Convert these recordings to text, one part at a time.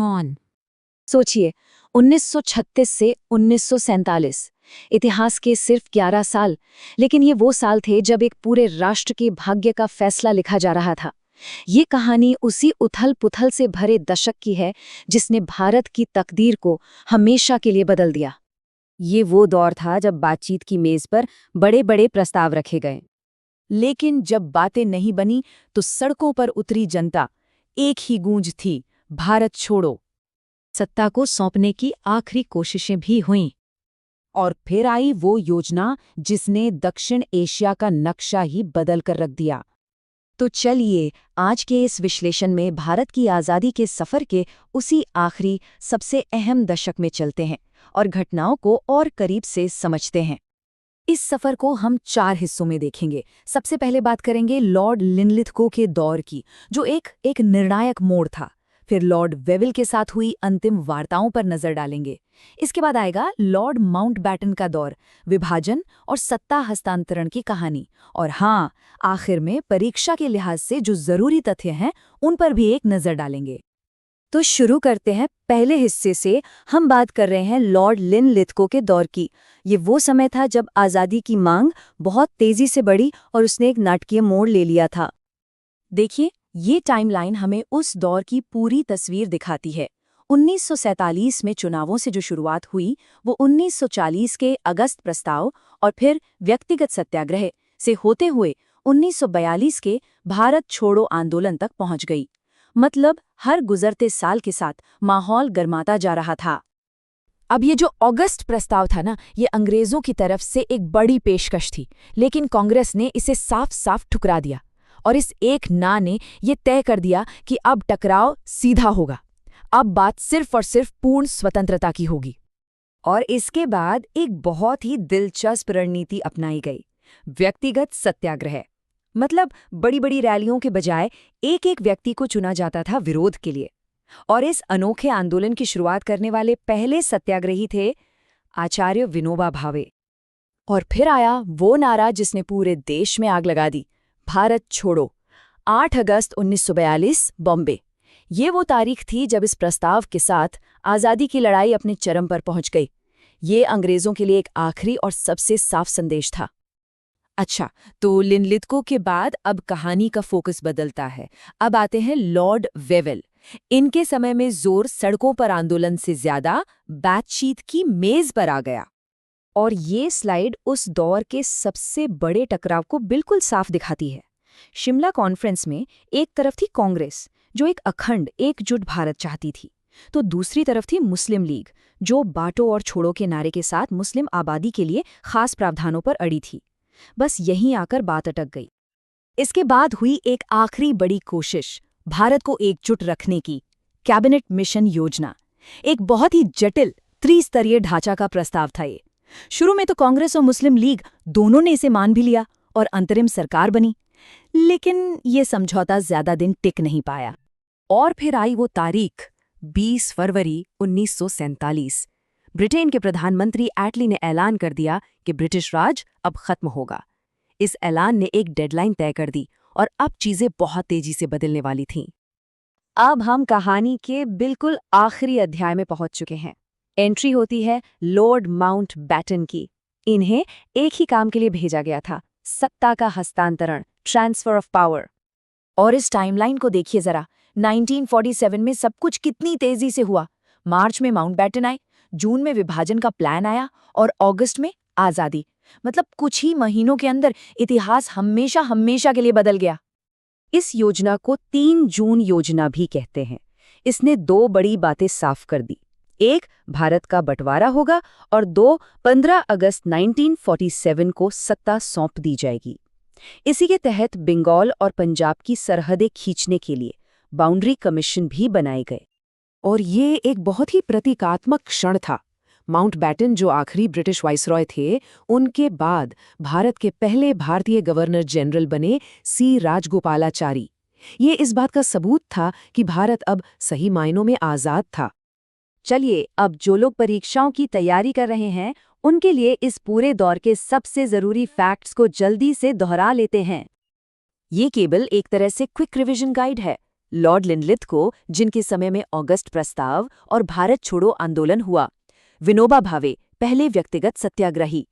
कौन? सोचिए, 1936 से 1947, इतिहास के सिर्फ 11 साल, लेकिन ये वो साल थे जब एक पूरे राष्ट्र के भाग्य का फैसला लिखा जा रहा था। ये कहानी उसी उथल-पुथल से भरे दशक की है जिसने भारत की तकदीर को हमेशा के लिए बदल दिया। ये वो दौर था जब बातचीत की मेज पर बड़े-बड़े प्रस्ताव रखे गए। लेकिन जब बातें नहीं बनी तो सड़कों पर उतरी जनता, एक ही गूंज थी, भारत छोड़ो। सत्ता को सौंपने की आखिरी कोशिशें भी हुईं। और फिर आई वो योजना जिसने दक्षिण एशिया का नक्शा ही बदल कर रख दिया। तो चलिए, आज के इस विश्लेषण में भारत की आज़ादी के सफ़र के उसी आखिरी सबसे अहम दशक में चलते हैं और घटनाओं को और करीब से समझते हैं। इस सफर को हम 4 हिस्सों में देखेंगे। सबसे पहले बात करेंगे लॉर्ड लिनलिथगो के दौर की, जो एक निर्णायक मोड़ था। फिर लॉर्ड वेविल के साथ हुई अंतिम वार्ताओं पर नजर डालेंगे। इसके बाद आएगा लॉर्ड माउंटबैटन का दौर, विभाजन और सत्ता हस्तांतरण की कहानी। और हाँ, आखिर में परीक्षा के लिहाज से जो जरूरी तथ्य हैं, उन पर भी एक नजर डालेंगे। तो शुरू करते हैं पहले हिस्से से। हम बात कर रहे हैं लॉर्ड लिनलिथगो के दौर की। ये वो समय था जब आज़ादी की मांग बहुत तेजी से बढ़ी और उसने एक नाटकीय मोड़ ले लिया था। देखिए, ये टाइमलाइन हमें उस दौर की पूरी तस्वीर दिखाती है। 1947 में चुनावों से जो शुरुआत हुई, वो 1940 के अगस्त प्रस्ताव और फिर व्यक्तिगत सत्याग्रह से होते हुए 1942 के भारत छोड़ो आंदोलन तक पहुंच गई। मतलब हर गुजरते साल के साथ माहौल गर्माता जा रहा था। अब ये जो अगस्त प्रस्ताव था ना, ये अंग्रेजों की तरफ से एक बड़ी पेशकश थी, लेकिन कांग्रेस ने इसे साफ साफ ठुकरा दिया और इस एक ना ने ये तय कर दिया कि अब टकराव सीधा होगा। अब बात सिर्फ और सिर्फ पूर्ण स्वतंत्रता की होगी। और इसके बाद एक बहुत ही दिलचस्प रणनीति अपनाई गई, व्यक्तिगत सत्याग्रह। मतलब बड़ी बड़ी रैलियों के बजाय एक एक व्यक्ति को चुना जाता था विरोध के लिए। और इस अनोखे आंदोलन की शुरुआत करने वाले पहले सत्याग्रही थे आचार्य विनोबा भावे। और फिर आया वो नारा जिसने पूरे देश में आग लगा दी, भारत छोड़ो। 8 अगस्त 1942, बॉम्बे। ये वो तारीख थी जब इस प्रस्ताव के साथ आज़ादी की लड़ाई अपने चरम पर पहुंच गई। ये अंग्रेजों के लिए एक आखिरी और सबसे साफ संदेश था। अच्छा, तो लिनलिथगो के बाद अब कहानी का फोकस बदलता है। अब आते हैं लॉर्ड वेविल। इनके समय में जोर सड़कों पर आंदोलन से ज्यादा बातचीत की मेज पर आ गया। और ये स्लाइड उस दौर के सबसे बड़े टकराव को बिल्कुल साफ दिखाती है। शिमला कॉन्फ्रेंस में एक तरफ थी कांग्रेस, जो एक अखंड एकजुट भारत चाहती थी, तो दूसरी तरफ थी मुस्लिम लीग, जो बांटो और छोड़ो के नारे के साथ मुस्लिम आबादी के लिए खास प्रावधानों पर अड़ी थी। बस यहीं आकर बात अटक गई। इसके बाद हुई एक आखिरी बड़ी कोशिश, भारत को एकजुट रखने की, कैबिनेट मिशन योजना। एक बहुत ही जटिल त्रिस्तरीय ढांचा का प्रस्ताव था ये। शुरू में तो कांग्रेस और मुस्लिम लीग दोनों ने इसे मान भी लिया और अंतरिम सरकार बनी, लेकिन ये समझौता ज्यादा दिन टिक नहीं पाया। और फिर आई वो तारीख, 20 फरवरी 1947। ब्रिटेन के प्रधानमंत्री एटली ने ऐलान कर दिया कि ब्रिटिश राज अब खत्म होगा। इस ऐलान ने एक डेडलाइन तय कर दी और अब चीजें बहुत तेजी से बदलने वाली थीं। अब हम कहानी के बिल्कुल आखिरी अध्याय में पहुंच चुके हैं। एंट्री होती है लॉर्ड माउंटबैटन की। इन्हें एक ही काम के लिए भेजा गया था, सत्ता का हस्तांतरण, ट्रांसफर ऑफ पावर। और इस टाइमलाइन को देखिए जरा। 1947 में सब कुछ कितनी तेजी से हुआ। मार्च में माउंटबैटन आए, जून में विभाजन का प्लान आया और अगस्त में आज़ादी। मतलब कुछ ही महीनों के अंदर इतिहास हमेशा हमेशा के लिए बदल गया। इस योजना को 3 जून योजना भी कहते हैं। इसने 2 बड़ी बातें साफ कर दी। एक, भारत का बंटवारा होगा और 2, 15 अगस्त 1947 को सत्ता सौंप दी जाएगी। इसी के तहत बंगाल और पंजाब की सरहदें खींचने के लिए बाउंड्री कमीशन भी बनाए गए। और ये एक बहुत ही प्रतीकात्मक क्षण था। माउंटबैटन, जो आखिरी ब्रिटिश वाइसरॉय थे, उनके बाद भारत के पहले भारतीय गवर्नर जनरल बने सी राजगोपालाचारी। ये इस बात का सबूत था कि भारत अब सही मायनों में आज़ाद था। चलिए, अब जो लोग परीक्षाओं की तैयारी कर रहे हैं, उनके लिए इस पूरे दौर के सबसे ज़रूरी फैक्ट्स को जल्दी से दोहरा लेते हैं। ये केवल एक तरह से क्विक रिवीजन गाइड है। लॉर्ड लिनलिथगो, जिनके समय में अगस्त प्रस्ताव और भारत छोड़ो आंदोलन हुआ, विनोबा भावे, पहले व्यक्तिगत सत्याग्रही,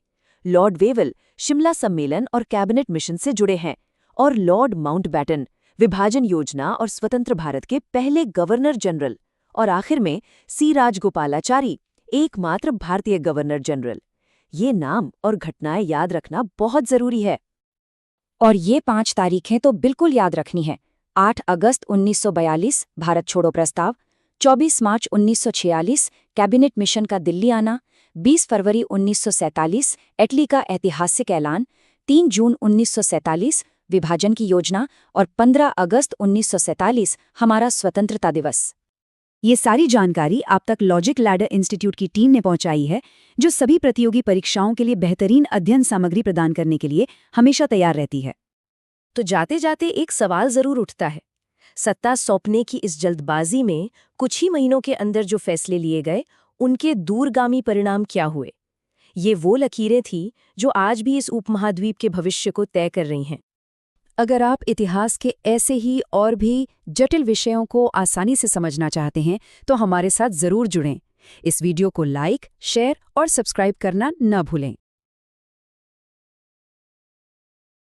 लॉर्ड वेवल, शिमला सम्मेलन और कैबिनेट मिशन से जुड़े हैं, और लॉर्ड माउंटबैटन, विभाजन योजना और स्वतंत्र भारत के पहले गवर्नर जनरल, और आखिर में सी राजगोपालाचारी, एकमात्र भारतीय गवर्नर जनरल। ये नाम और घटनाएं याद रखना बहुत जरूरी है। और ये 5 तारीखें तो बिल्कुल याद रखनी है। 8 अगस्त 1942 भारत छोड़ो प्रस्ताव, 24 मार्च 1946 कैबिनेट मिशन का दिल्ली आना, 20 फरवरी 1947 एटली का ऐतिहासिक ऐलान, 3 जून 1947 विभाजन की योजना और 15 अगस्त 1947 हमारा स्वतंत्रता दिवस। ये सारी जानकारी आप तक लॉजिक लैडर इंस्टीट्यूट की टीम ने पहुंचाई है, जो सभी प्रतियोगी परीक्षाओं के लिए बेहतरीन अध्ययन सामग्री प्रदान करने के लिए हमेशा तैयार रहती है। तो जाते जाते एक सवाल जरूर उठता है, सत्ता सौंपने की इस जल्दबाजी में कुछ ही महीनों के अंदर जो फैसले लिए गए, उनके दूरगामी परिणाम क्या हुए? ये वो लकीरें थी जो आज भी इस उपमहाद्वीप के भविष्य को तय कर रही हैं। अगर आप इतिहास के ऐसे ही और भी जटिल विषयों को आसानी से समझना चाहते हैं तो हमारे साथ जरूर जुड़ें। इस वीडियो को लाइक, शेयर और सब्सक्राइब करना न भूलें।